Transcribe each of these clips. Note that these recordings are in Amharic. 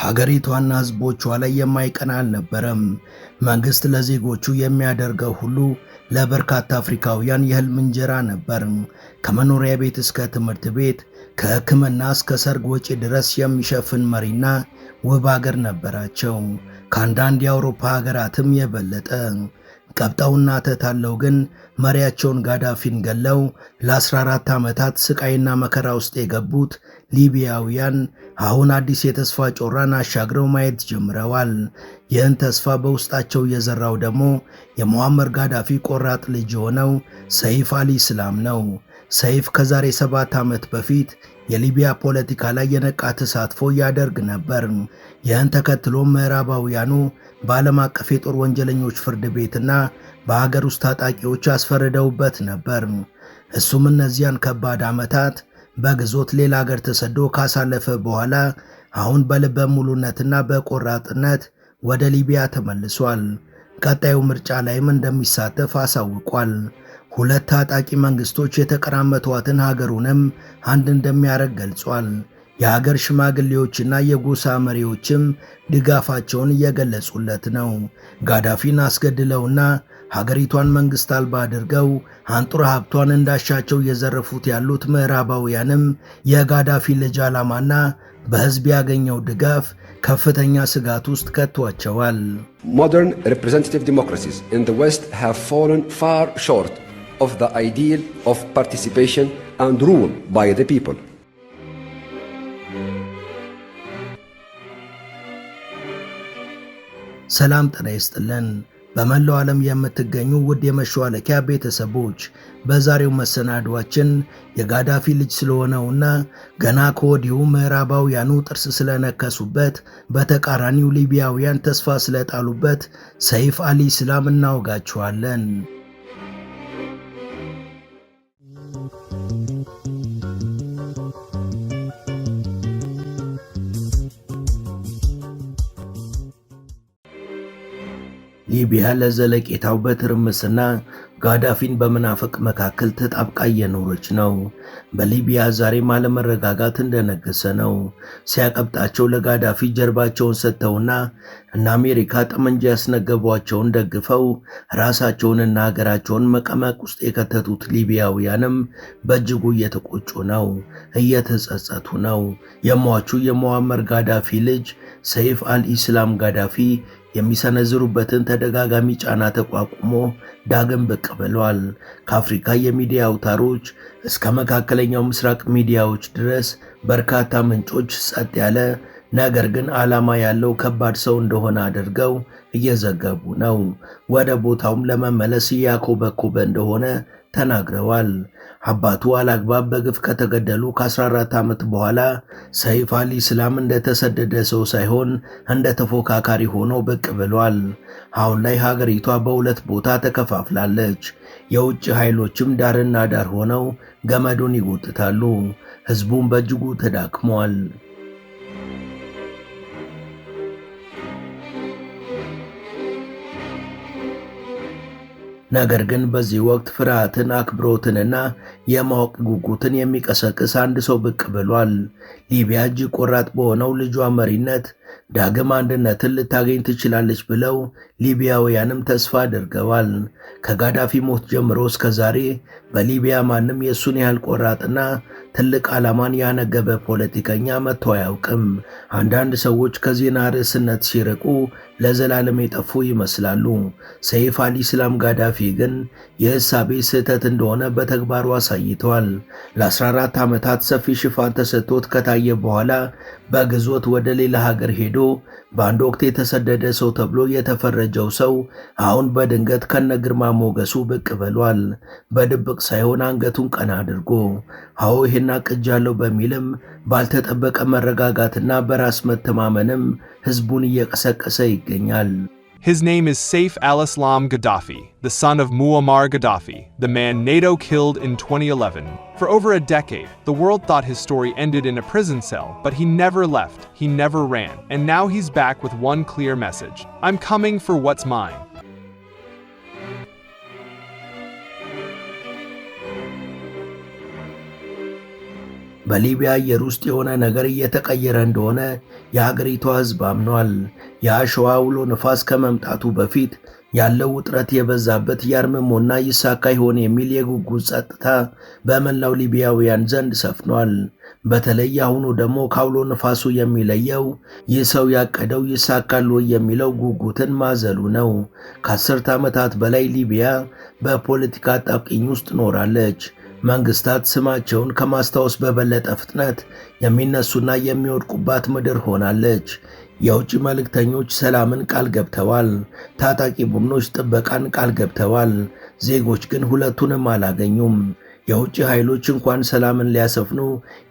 ሀገሪቷና ህዝቦቿ ላይ የማይቀና አልነበረም። መንግስት ለዜጎቹ የሚያደርገው ሁሉ ለበርካታ አፍሪካውያን የህልም እንጀራ ነበር። ከመኖሪያ ቤት እስከ ትምህርት ቤት፣ ከሕክምና እስከ ሰርግ ወጪ ድረስ የሚሸፍን መሪና ውብ ሀገር ነበራቸው። ከአንዳንድ የአውሮፓ ሀገራትም የበለጠ። ቀብጠውና ተታለው ግን መሪያቸውን ጋዳፊን ገለው ለ14 ዓመታት ስቃይና መከራ ውስጥ የገቡት ሊቢያውያን አሁን አዲስ የተስፋ ጮራን አሻግረው ማየት ጀምረዋል። ይህን ተስፋ በውስጣቸው የዘራው ደግሞ የሙአመር ጋዳፊ ቆራጥ ልጅ የሆነው ሰይፍ አልኢስላም ነው። ሰይፍ ከዛሬ 7 ዓመት በፊት የሊቢያ ፖለቲካ ላይ የነቃ ተሳትፎ ያደርግ ነበር። ይህን ተከትሎ ምዕራባውያኑ በዓለም አቀፍ የጦር ወንጀለኞች ፍርድ ቤትና በሀገር ውስጥ ታጣቂዎች አስፈርደውበት ነበር። እሱም እነዚያን ከባድ ዓመታት በግዞት ሌላ ሀገር ተሰዶ ካሳለፈ በኋላ አሁን በልበ ሙሉነትና በቆራጥነት ወደ ሊቢያ ተመልሷል። ቀጣዩ ምርጫ ላይም እንደሚሳተፍ አሳውቋል። ሁለት ታጣቂ መንግስቶች የተቀራመቷትን ሀገሩንም አንድ እንደሚያደርግ ገልጿል። የሀገር ሽማግሌዎችና የጎሳ መሪዎችም ድጋፋቸውን እየገለጹለት ነው። ጋዳፊን አስገድለውና ሀገሪቷን መንግስት አልባ አድርገው አንጡራ ሀብቷን እንዳሻቸው እየዘረፉት ያሉት ምዕራባውያንም የጋዳፊ ልጅ ዓላማና በህዝብ ያገኘው ድጋፍ ከፍተኛ ስጋት ውስጥ ከቷቸዋል። Modern representative democracies in the West have fallen far short of the ideal of participation and rule by the people. ሰላም ጤና ይስጥልን። በመላው ዓለም የምትገኙ ውድ የመሿለኪያ ቤተሰቦች በዛሬው መሰናዷችን የጋዳፊ ልጅ ስለሆነውና ገና ከወዲሁ ምዕራባውያኑ ጥርስ ስለነከሱበት በተቃራኒው ሊቢያውያን ተስፋ ስለጣሉበት ሰይፍ አልኢስላም እናወጋችኋለን። ሊቢያ ለዘለቄታው በትርምስና ጋዳፊን በመናፈቅ መካከል ተጣብቃ እየኖረች ነው። በሊቢያ ዛሬም አለመረጋጋት እንደነገሰ ነው። ሲያቀብጣቸው ለጋዳፊ ጀርባቸውን ሰጥተውና እነ አሜሪካ ጠመንጃ ያስነገቧቸውን ደግፈው ራሳቸውንና ሀገራቸውን መቀመቅ ውስጥ የከተቱት ሊቢያውያንም በእጅጉ እየተቆጩ ነው፣ እየተጸጸቱ ነው። የሟቹ የሙአመር ጋዳፊ ልጅ ሰይፍ አልኢስላም ጋዳፊ የሚሰነዝሩበትን ተደጋጋሚ ጫና ተቋቁሞ ዳግም ብቅ ብሏል። ከአፍሪካ የሚዲያ አውታሮች እስከ መካከለኛው ምስራቅ ሚዲያዎች ድረስ በርካታ ምንጮች ጸጥ ያለ ነገር ግን ዓላማ ያለው ከባድ ሰው እንደሆነ አድርገው እየዘገቡ ነው። ወደ ቦታውም ለመመለስ እያኮበኮበ እንደሆነ ተናግረዋል። አባቱ አላግባብ በግፍ ከተገደሉ ከ14 ዓመት በኋላ ሰይፍ አልኢስላም እንደተሰደደ ሰው ሳይሆን እንደ ተፎካካሪ ሆኖ ብቅ ብሏል። አሁን ላይ ሀገሪቷ በሁለት ቦታ ተከፋፍላለች። የውጭ ኃይሎችም ዳርና ዳር ሆነው ገመዱን ይጎትታሉ። ህዝቡም በእጅጉ ተዳክሟል። ነገር ግን በዚህ ወቅት ፍርሃትን፣ አክብሮትንና የማወቅ ጉጉትን የሚቀሰቅስ አንድ ሰው ብቅ ብሏል። ሊቢያ እጅግ ቆራጥ በሆነው ልጇ መሪነት ዳግም አንድነትን ልታገኝ ትችላለች ብለው ሊቢያውያንም ተስፋ አድርገዋል። ከጋዳፊ ሞት ጀምሮ እስከ ዛሬ በሊቢያ ማንም የእሱን ያህል ቆራጥና ትልቅ ዓላማን ያነገበ ፖለቲከኛ መጥቶ አያውቅም። አንዳንድ ሰዎች ከዜና ርዕስነት ሲርቁ ለዘላለም የጠፉ ይመስላሉ። ሰይፍ አልኢስላም ጋዳፊ ግን የሕሳቤ ስህተት እንደሆነ በተግባሩ አሳይተዋል። ለ14 ዓመታት ሰፊ ሽፋን ተሰጥቶት ከታየ በኋላ በግዞት ወደ ሌላ ሀገር ሄዶ በአንድ ወቅት የተሰደደ ሰው ተብሎ የተፈረጀው ሰው አሁን በድንገት ከነግርማ ሞገሱ ብቅ ብሏል። በድብቅ ሳይሆን አንገቱን ቀና አድርጎ አዎ ይሄን አቅጃለሁ በሚልም ባልተጠበቀ መረጋጋትና በራስ መተማመንም ህዝቡን እየቀሰቀሰ ይገኛል። His name is Saif al-Islam Gaddafi, the son of Muammar Gaddafi, the man NATO killed in 2011. For over a decade, the world thought his story ended in a prison cell, but he never left, he never ran, and now he's back with one clear message: I'm coming for what's mine. በሊቢያ አየር ውስጥ የሆነ ነገር እየተቀየረ እንደሆነ የሀገሪቷ ሕዝብ አምኗል። የአሸዋ አውሎ ንፋስ ከመምጣቱ በፊት ያለው ውጥረት የበዛበት ያርምሞና ይሳካ ይሆን የሚል የጉጉት ጸጥታ በመላው ሊቢያውያን ዘንድ ሰፍኗል። በተለይ አሁኑ ደግሞ ካውሎ ንፋሱ የሚለየው ይህ ሰው ያቀደው ይሳካል ወይ የሚለው ጉጉትን ማዘሉ ነው። ከ10 ዓመታት በላይ ሊቢያ በፖለቲካ አጣብቂኝ ውስጥ ኖራለች። መንግስታት ስማቸውን ከማስታወስ በበለጠ ፍጥነት የሚነሱና የሚወድቁባት ምድር ሆናለች። የውጭ መልእክተኞች ሰላምን ቃል ገብተዋል። ታጣቂ ቡድኖች ጥበቃን ቃል ገብተዋል። ዜጎች ግን ሁለቱንም አላገኙም። የውጭ ኃይሎች እንኳን ሰላምን ሊያሰፍኑ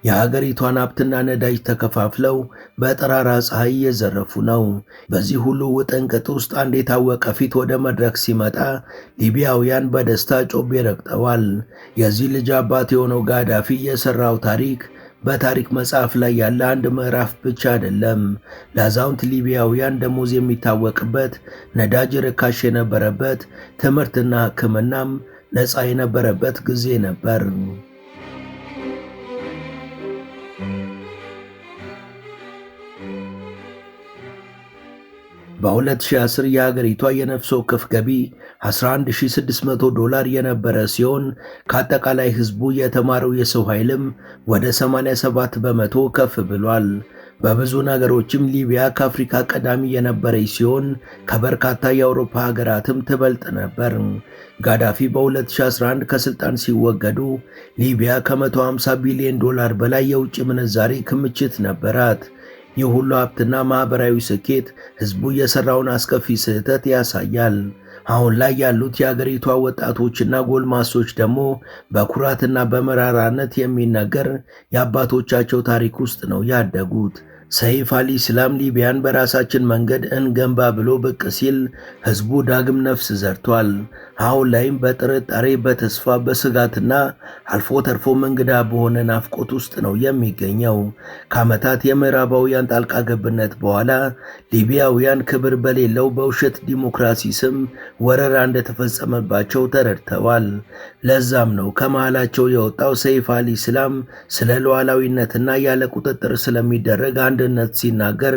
የሀገሪቷን ሀብትና ነዳጅ ተከፋፍለው በጠራራ ፀሐይ እየዘረፉ ነው። በዚህ ሁሉ ውጥንቅጥ ውስጥ አንድ የታወቀ ፊት ወደ መድረክ ሲመጣ ሊቢያውያን በደስታ ጮቤ ረግጠዋል። የዚህ ልጅ አባት የሆነው ጋዳፊ የሰራው ታሪክ በታሪክ መጽሐፍ ላይ ያለ አንድ ምዕራፍ ብቻ አይደለም። ለአዛውንት ሊቢያውያን ደሞዝ የሚታወቅበት፣ ነዳጅ ርካሽ የነበረበት፣ ትምህርትና ሕክምናም ነፃ የነበረበት ጊዜ ነበር። በ2010 የሀገሪቷ የነፍስ ወከፍ ገቢ $11600 የነበረ ሲሆን ከአጠቃላይ ህዝቡ የተማረው የሰው ኃይልም ወደ 87 በመቶ ከፍ ብሏል። በብዙ ነገሮችም ሊቢያ ከአፍሪካ ቀዳሚ የነበረች ሲሆን ከበርካታ የአውሮፓ ሀገራትም ትበልጥ ነበር። ጋዳፊ በ2011 ከስልጣን ሲወገዱ ሊቢያ ከ150 ቢሊዮን ዶላር በላይ የውጭ ምንዛሪ ክምችት ነበራት። ይህ ሁሉ ሀብትና ማህበራዊ ስኬት ህዝቡ የሰራውን አስከፊ ስህተት ያሳያል። አሁን ላይ ያሉት የአገሪቷ ወጣቶችና ጎልማሶች ደግሞ በኩራትና በመራራነት የሚነገር የአባቶቻቸው ታሪክ ውስጥ ነው ያደጉት። ሰይፍ አልኢስላም ሊቢያን በራሳችን መንገድ እንገንባ ብሎ ብቅ ሲል ህዝቡ ዳግም ነፍስ ዘርቷል። አሁን ላይም በጥርጣሬ፣ በተስፋ፣ በስጋትና አልፎ ተርፎም እንግዳ በሆነ ናፍቆት ውስጥ ነው የሚገኘው። ከዓመታት የምዕራባውያን ጣልቃ ገብነት በኋላ ሊቢያውያን ክብር በሌለው በውሸት ዲሞክራሲ ስም ወረራ እንደተፈጸመባቸው ተረድተዋል። ለዛም ነው ከመሃላቸው የወጣው ሰይፍ አልኢስላም ስለ ሉዓላዊነትና ያለ ቁጥጥር ስለሚደረግ አንድነት ሲናገር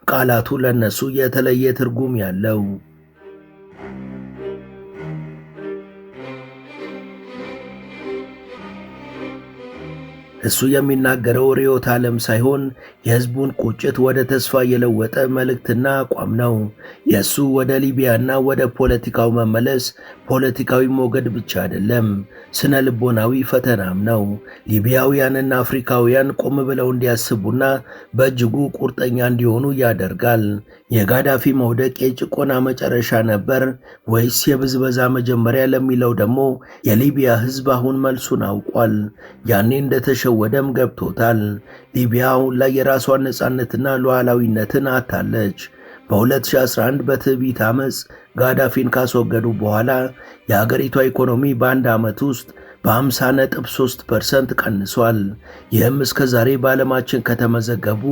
ቃላቱ ለነሱ የተለየ ትርጉም ያለው። እሱ የሚናገረው ርዕዮተ ዓለም ሳይሆን የህዝቡን ቁጭት ወደ ተስፋ የለወጠ መልእክትና አቋም ነው። የእሱ ወደ ሊቢያና ወደ ፖለቲካው መመለስ ፖለቲካዊ ሞገድ ብቻ አይደለም፣ ስነ ልቦናዊ ፈተናም ነው። ሊቢያውያንና አፍሪካውያን ቆም ብለው እንዲያስቡና በእጅጉ ቁርጠኛ እንዲሆኑ ያደርጋል። የጋዳፊ መውደቅ የጭቆና መጨረሻ ነበር ወይስ የብዝበዛ መጀመሪያ ለሚለው ደግሞ የሊቢያ ህዝብ አሁን መልሱን አውቋል። ያኔ እንደተሸወደም ገብቶታል። ሊቢያ አሁን ላይ የራሷን ነፃነትና ሉዓላዊነትን አታለች። በ2011 በትዕቢት አመፅ ጋዳፊን ካስወገዱ በኋላ የሀገሪቷ ኢኮኖሚ በአንድ ዓመት ውስጥ በ50.3% ቀንሷል። ይህም እስከ ዛሬ በዓለማችን ከተመዘገቡ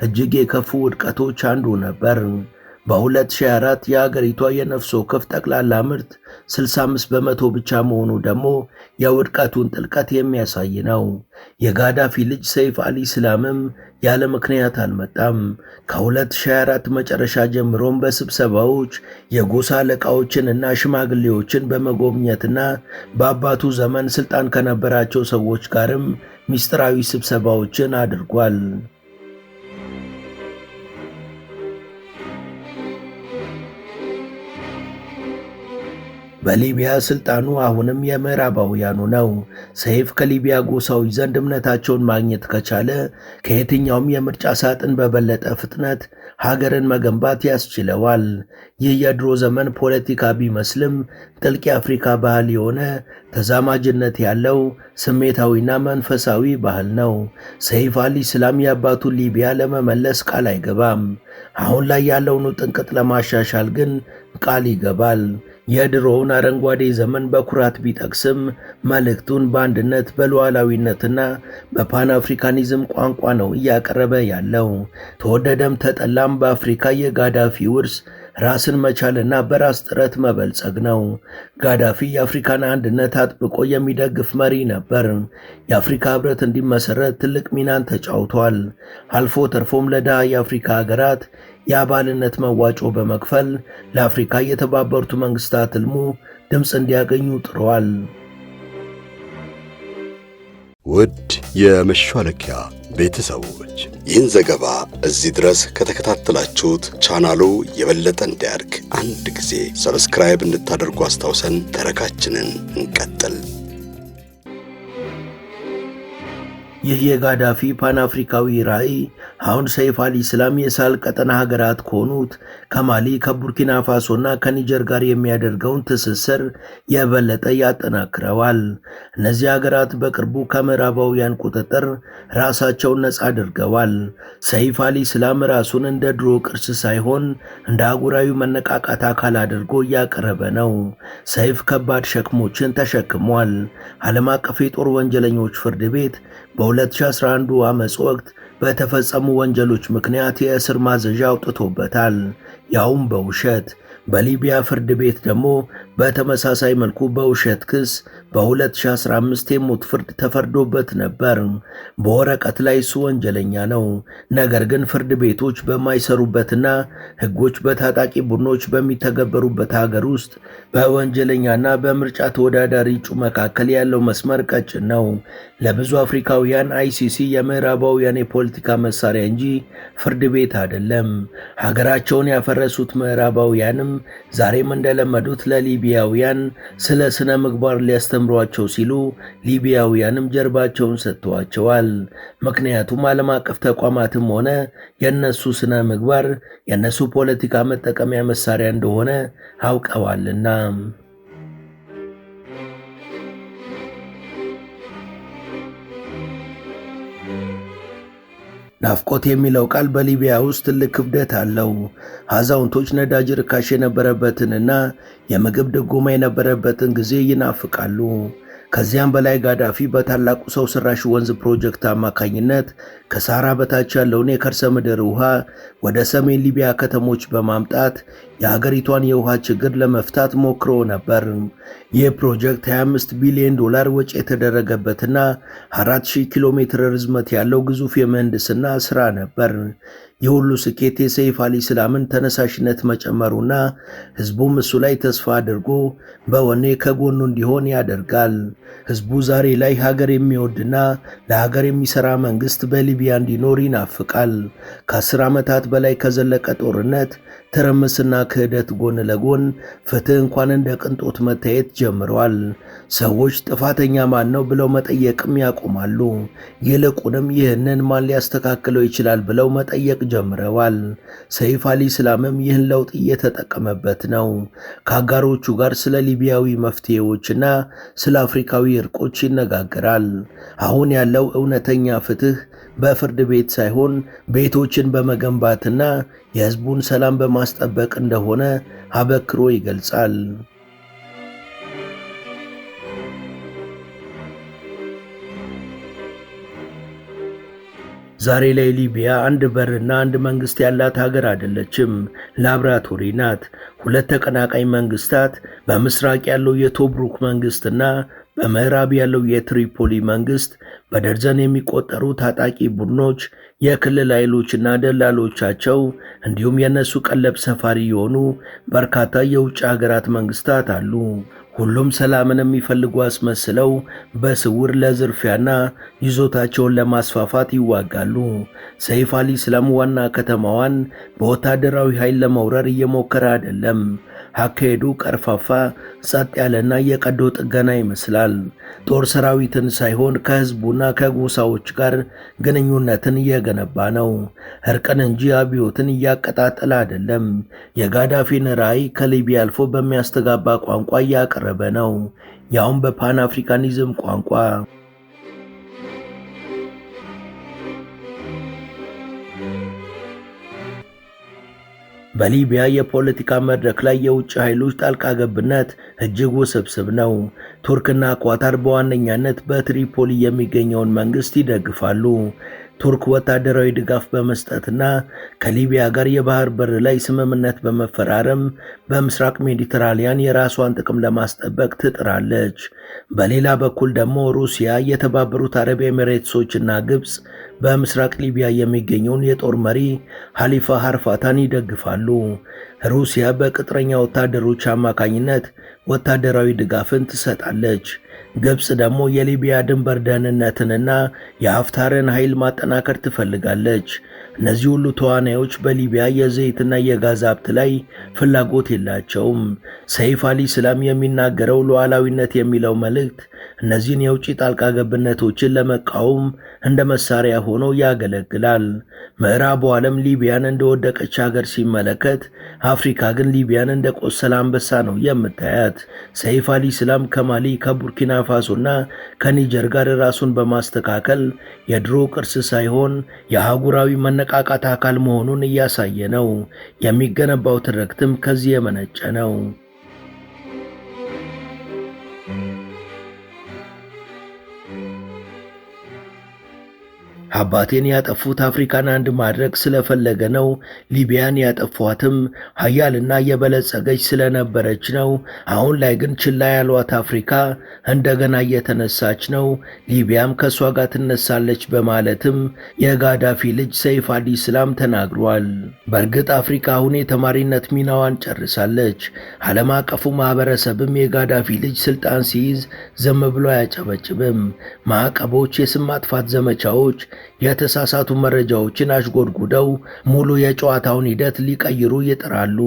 እጅግ የከፉ ውድቀቶች አንዱ ነበር። በ2024 የሀገሪቷ የነፍስ ወከፍ ጠቅላላ ምርት 65 በመቶ ብቻ መሆኑ ደግሞ የውድቀቱን ጥልቀት የሚያሳይ ነው። የጋዳፊ ልጅ ሰይፍ አልኢስላምም ያለ ምክንያት አልመጣም። ከ2024 መጨረሻ ጀምሮም በስብሰባዎች የጎሳ አለቃዎችንና ሽማግሌዎችን በመጎብኘትና በአባቱ ዘመን ስልጣን ከነበራቸው ሰዎች ጋርም ሚስጥራዊ ስብሰባዎችን አድርጓል። በሊቢያ ስልጣኑ አሁንም የምዕራባውያኑ ነው። ሰይፍ ከሊቢያ ጎሳዎች ዘንድ እምነታቸውን ማግኘት ከቻለ ከየትኛውም የምርጫ ሳጥን በበለጠ ፍጥነት ሀገርን መገንባት ያስችለዋል። ይህ የድሮ ዘመን ፖለቲካ ቢመስልም ጥልቅ የአፍሪካ ባህል የሆነ ተዛማጅነት ያለው ስሜታዊና መንፈሳዊ ባህል ነው። ሰይፍ አልኢስላም የአባቱን ሊቢያ ለመመለስ ቃል አይገባም። አሁን ላይ ያለውን ጥንቅጥ ለማሻሻል ግን ቃል ይገባል። የድሮውን አረንጓዴ ዘመን በኩራት ቢጠቅስም መልእክቱን በአንድነት በሉዓላዊነትና በፓን አፍሪካኒዝም ቋንቋ ነው እያቀረበ ያለው። ተወደደም ተጠላም በአፍሪካ የጋዳፊ ውርስ ራስን መቻልና በራስ ጥረት መበልጸግ ነው። ጋዳፊ የአፍሪካን አንድነት አጥብቆ የሚደግፍ መሪ ነበር። የአፍሪካ ህብረት እንዲመሰረት ትልቅ ሚናን ተጫውቷል። አልፎ ተርፎም ለድሃ የአፍሪካ ሀገራት የአባልነት መዋጮ በመክፈል ለአፍሪካ የተባበሩት መንግስታት ህልሙ ድምፅ እንዲያገኙ ጥረዋል። ውድ የመሿለኪያ ቤተሰቦች ይህን ዘገባ እዚህ ድረስ ከተከታተላችሁት ቻናሉ የበለጠ እንዲያድግ አንድ ጊዜ ሰብስክራይብ እንድታደርጉ አስታውሰን ተረካችንን እንቀጥል። ይህ የጋዳፊ ፓን አፍሪካዊ ራዕይ አሁን ሰይፍ አልኢስላም የሳህል ቀጠና ሀገራት ከሆኑት ከማሊ ከቡርኪና ፋሶና ከኒጀር ጋር የሚያደርገውን ትስስር የበለጠ ያጠናክረዋል። እነዚህ ሀገራት በቅርቡ ከምዕራባውያን ቁጥጥር ራሳቸውን ነፃ አድርገዋል። ሰይፍ አልኢስላም ራሱን እንደ ድሮ ቅርስ ሳይሆን እንደ አህጉራዊ መነቃቃት አካል አድርጎ እያቀረበ ነው። ሰይፍ ከባድ ሸክሞችን ተሸክሟል። ዓለም አቀፍ የጦር ወንጀለኞች ፍርድ ቤት በ2011 ዓመፅ ወቅት በተፈጸሙ ወንጀሎች ምክንያት የእስር ማዘዣ አውጥቶበታል፣ ያውም በውሸት። በሊቢያ ፍርድ ቤት ደግሞ በተመሳሳይ መልኩ በውሸት ክስ በ2015 የሞት ፍርድ ተፈርዶበት ነበር። በወረቀት ላይ እሱ ወንጀለኛ ነው። ነገር ግን ፍርድ ቤቶች በማይሰሩበትና ሕጎች በታጣቂ ቡድኖች በሚተገበሩበት ሀገር ውስጥ በወንጀለኛና በምርጫ ተወዳዳሪ እጩ መካከል ያለው መስመር ቀጭን ነው። ለብዙ አፍሪካውያን አይሲሲ የምዕራባውያን የፖለቲካ መሳሪያ እንጂ ፍርድ ቤት አይደለም። ሀገራቸውን ያፈረሱት ምዕራባውያንም ዛሬም እንደለመዱት ለሊቢያውያን ስለ ስነ ምግባር ሊያስተምሯቸው ሲሉ ሊቢያውያንም ጀርባቸውን ሰጥተዋቸዋል። ምክንያቱም ዓለም አቀፍ ተቋማትም ሆነ የነሱ ስነ ምግባር የነሱ ፖለቲካ መጠቀሚያ መሳሪያ እንደሆነ አውቀዋልና። ናፍቆት የሚለው ቃል በሊቢያ ውስጥ ትልቅ ክብደት አለው። አዛውንቶች ነዳጅ ርካሽ የነበረበትንና የምግብ ድጎማ የነበረበትን ጊዜ ይናፍቃሉ። ከዚያም በላይ ጋዳፊ በታላቁ ሰው ሰራሽ ወንዝ ፕሮጀክት አማካኝነት ከሳራ በታች ያለውን የከርሰ ምድር ውሃ ወደ ሰሜን ሊቢያ ከተሞች በማምጣት የሀገሪቷን የውሃ ችግር ለመፍታት ሞክሮ ነበር። ይህ ፕሮጀክት 25 ቢሊዮን ዶላር ወጪ የተደረገበትና 4000 ኪሎ ሜትር ርዝመት ያለው ግዙፍ የምህንድስና ሥራ ነበር። ይህ ሁሉ ስኬት የሰይፍ አልኢስላምን ተነሳሽነት መጨመሩና ሕዝቡም እሱ ላይ ተስፋ አድርጎ በወኔ ከጎኑ እንዲሆን ያደርጋል። ሕዝቡ ዛሬ ላይ ሀገር የሚወድና ለሀገር የሚሰራ መንግስት በሊቢያ እንዲኖር ይናፍቃል። ከ10 ዓመታት በላይ ከዘለቀ ጦርነት፣ ትርምስና ክህደት ጎን ለጎን ፍትህ እንኳን እንደ ቅንጦት መታየት ጀምረዋል። ሰዎች ጥፋተኛ ማን ነው ብለው መጠየቅም ያቆማሉ። ይልቁንም ይህንን ማን ሊያስተካክለው ይችላል ብለው መጠየቅ ጀምረዋል። ሰይፍ አልኢስላምም ይህን ለውጥ እየተጠቀመበት ነው። ከአጋሮቹ ጋር ስለ ሊቢያዊ መፍትሄዎችና ስለ አፍሪካዊ እርቆች ይነጋገራል። አሁን ያለው እውነተኛ ፍትህ በፍርድ ቤት ሳይሆን ቤቶችን በመገንባትና የሕዝቡን ሰላም በማስጠበቅ እንደሆነ አበክሮ ይገልጻል። ዛሬ ላይ ሊቢያ አንድ በርና አንድ መንግስት ያላት ሀገር አይደለችም፣ ላብራቶሪ ናት። ሁለት ተቀናቃኝ መንግስታት፣ በምስራቅ ያለው የቶብሩክ መንግስትና በምዕራብ ያለው የትሪፖሊ መንግስት፣ በደርዘን የሚቆጠሩ ታጣቂ ቡድኖች፣ የክልል ኃይሎችና ደላሎቻቸው እንዲሁም የነሱ ቀለብ ሰፋሪ የሆኑ በርካታ የውጭ ሀገራት መንግስታት አሉ። ሁሉም ሰላምን የሚፈልጉ አስመስለው በስውር ለዝርፊያና ይዞታቸውን ለማስፋፋት ይዋጋሉ። ሰይፍ አልኢስላም ዋና ከተማዋን በወታደራዊ ኃይል ለመውረር እየሞከረ አይደለም። አካሄዱ ቀርፋፋ፣ ጸጥ ያለና የቀዶ ጥገና ይመስላል። ጦር ሰራዊትን ሳይሆን ከህዝቡና ከጎሳዎች ጋር ግንኙነትን እየገነባ ነው። እርቅን እንጂ አብዮትን እያቀጣጠለ አይደለም። የጋዳፊን ራዕይ ከሊቢያ አልፎ በሚያስተጋባ ቋንቋ እያቀረበ ነው፣ ያውም በፓን አፍሪካኒዝም ቋንቋ። በሊቢያ የፖለቲካ መድረክ ላይ የውጭ ኃይሎች ጣልቃ ገብነት እጅግ ውስብስብ ነው። ቱርክና ኳታር በዋነኛነት በትሪፖሊ የሚገኘውን መንግስት ይደግፋሉ። ቱርክ ወታደራዊ ድጋፍ በመስጠትና ከሊቢያ ጋር የባህር በር ላይ ስምምነት በመፈራረም በምስራቅ ሜዲተራኒያን የራሷን ጥቅም ለማስጠበቅ ትጥራለች። በሌላ በኩል ደግሞ ሩሲያ፣ የተባበሩት አረብ ኤሚሬትሶችና ግብፅ በምስራቅ ሊቢያ የሚገኘውን የጦር መሪ ኻሊፋ ሀፍታርን ይደግፋሉ። ሩሲያ በቅጥረኛ ወታደሮች አማካኝነት ወታደራዊ ድጋፍን ትሰጣለች። ግብፅ ደግሞ የሊቢያ ድንበር ደህንነትንና የሀፍታርን ኃይል ማጠናከር ትፈልጋለች። እነዚህ ሁሉ ተዋናዮች በሊቢያ የዘይትና የጋዝ ሀብት ላይ ፍላጎት የላቸውም። ሰይፍ አልኢስላም የሚናገረው ሉዓላዊነት የሚለው መልእክት እነዚህን የውጭ ጣልቃ ገብነቶችን ለመቃወም እንደ መሳሪያ ሆኖ ያገለግላል። ምዕራቡ ዓለም ሊቢያን እንደወደቀች ሀገር ሲመለከት፣ አፍሪካ ግን ሊቢያን እንደ ቆሰለ አንበሳ ነው የምታያት። ሰይፍ አልኢስላም ከማሊ ከቡርኪና ፋሶና ከኒጀር ጋር ራሱን በማስተካከል የድሮ ቅርስ ሳይሆን የአህጉራዊ መነቃቃት አካል መሆኑን እያሳየ ነው። የሚገነባው ትርክትም ከዚህ የመነጨ ነው። አባቴን ያጠፉት አፍሪካን አንድ ማድረግ ስለፈለገ ነው። ሊቢያን ያጠፏትም ሀያልና የበለጸገች ስለነበረች ነው። አሁን ላይ ግን ችላ ያሏት አፍሪካ እንደገና እየተነሳች ነው። ሊቢያም ከሷ ጋር ትነሳለች በማለትም የጋዳፊ ልጅ ሰይፍ አልኢስላም ተናግሯል። በእርግጥ አፍሪካ አሁን የተማሪነት ሚናዋን ጨርሳለች። ዓለም አቀፉ ማህበረሰብም የጋዳፊ ልጅ ስልጣን ሲይዝ ዝም ብሎ አያጨበጭብም። ማዕቀቦች፣ የስም ማጥፋት ዘመቻዎች፣ የተሳሳቱ መረጃዎችን አሽጎድጉደው ሙሉ የጨዋታውን ሂደት ሊቀይሩ ይጥራሉ።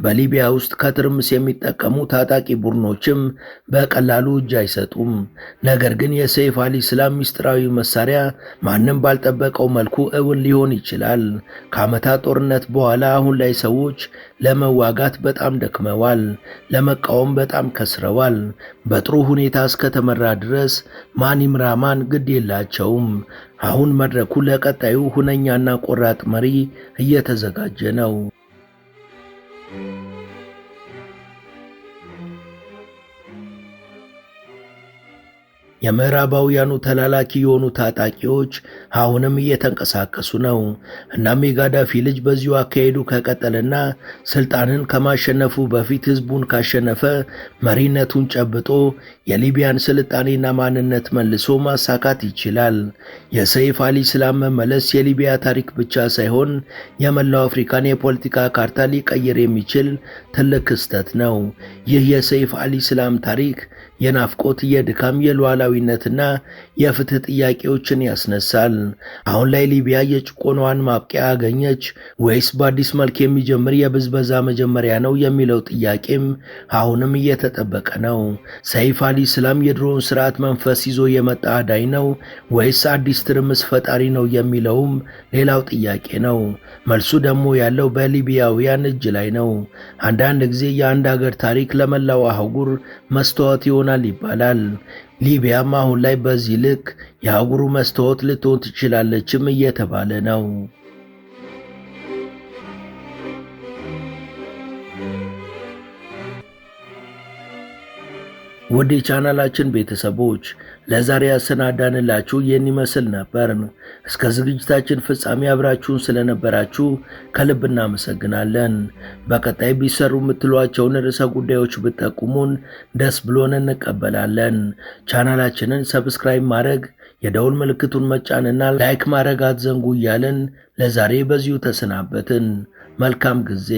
በሊቢያ ውስጥ ከትርምስ የሚጠቀሙ ታጣቂ ቡድኖችም በቀላሉ እጅ አይሰጡም። ነገር ግን የሰይፍ አልኢስላም ምስጢራዊ መሳሪያ ማንም ባልጠበቀው መልኩ እውን ሊሆን ይችላል። ከዓመታት ጦርነት በኋላ አሁን ላይ ሰዎች ለመዋጋት በጣም ደክመዋል፣ ለመቃወም በጣም ከስረዋል። በጥሩ ሁኔታ እስከተመራ ድረስ ማን ይምራ ማን ግድ የላቸውም። አሁን መድረኩ ለቀጣዩ ሁነኛና ቆራጥ መሪ እየተዘጋጀ ነው። የምዕራባውያኑ ተላላኪ የሆኑ ታጣቂዎች አሁንም እየተንቀሳቀሱ ነው። እናም የጋዳፊ ልጅ በዚሁ አካሄዱ ከቀጠለና ስልጣንን ከማሸነፉ በፊት ህዝቡን ካሸነፈ መሪነቱን ጨብጦ የሊቢያን ስልጣኔና ማንነት መልሶ ማሳካት ይችላል። የሰይፍ አልኢስላም መመለስ የሊቢያ ታሪክ ብቻ ሳይሆን የመላው አፍሪካን የፖለቲካ ካርታ ሊቀይር የሚችል ትልቅ ክስተት ነው። ይህ የሰይፍ አልኢስላም ታሪክ የናፍቆት፣ የድካም፣ የሉዓላዊነትና የፍትህ ጥያቄዎችን ያስነሳል። አሁን ላይ ሊቢያ የጭቆናዋን ማብቂያ አገኘች ወይስ በአዲስ መልክ የሚጀምር የብዝበዛ መጀመሪያ ነው የሚለው ጥያቄም አሁንም እየተጠበቀ ነው። ሰይፍ አልኢስላም የድሮውን ስርዓት መንፈስ ይዞ የመጣ አዳኝ ነው ወይስ አዲስ ትርምስ ፈጣሪ ነው የሚለውም ሌላው ጥያቄ ነው። መልሱ ደግሞ ያለው በሊቢያውያን እጅ ላይ ነው። አንዳንድ ጊዜ የአንድ ሀገር ታሪክ ለመላው አህጉር መስታወት ይሆናል ይባላል። ሊቢያም አሁን ላይ በዚህ ልክ የአህጉሩ መስታወት ልትሆን ትችላለችም እየተባለ ነው። ውድ የቻናላችን ቤተሰቦች ለዛሬ ያሰናዳንላችሁ ይህን ይመስል ነበር። እስከ ዝግጅታችን ፍጻሜ አብራችሁን ስለነበራችሁ ከልብ እናመሰግናለን። በቀጣይ ቢሰሩ የምትሏቸውን ርዕሰ ጉዳዮች ብትጠቁሙን ደስ ብሎን እንቀበላለን። ቻናላችንን ሰብስክራይብ ማድረግ፣ የደውል ምልክቱን መጫንና ላይክ ማድረግ አትዘንጉ እያልን ለዛሬ በዚሁ ተሰናበትን። መልካም ጊዜ።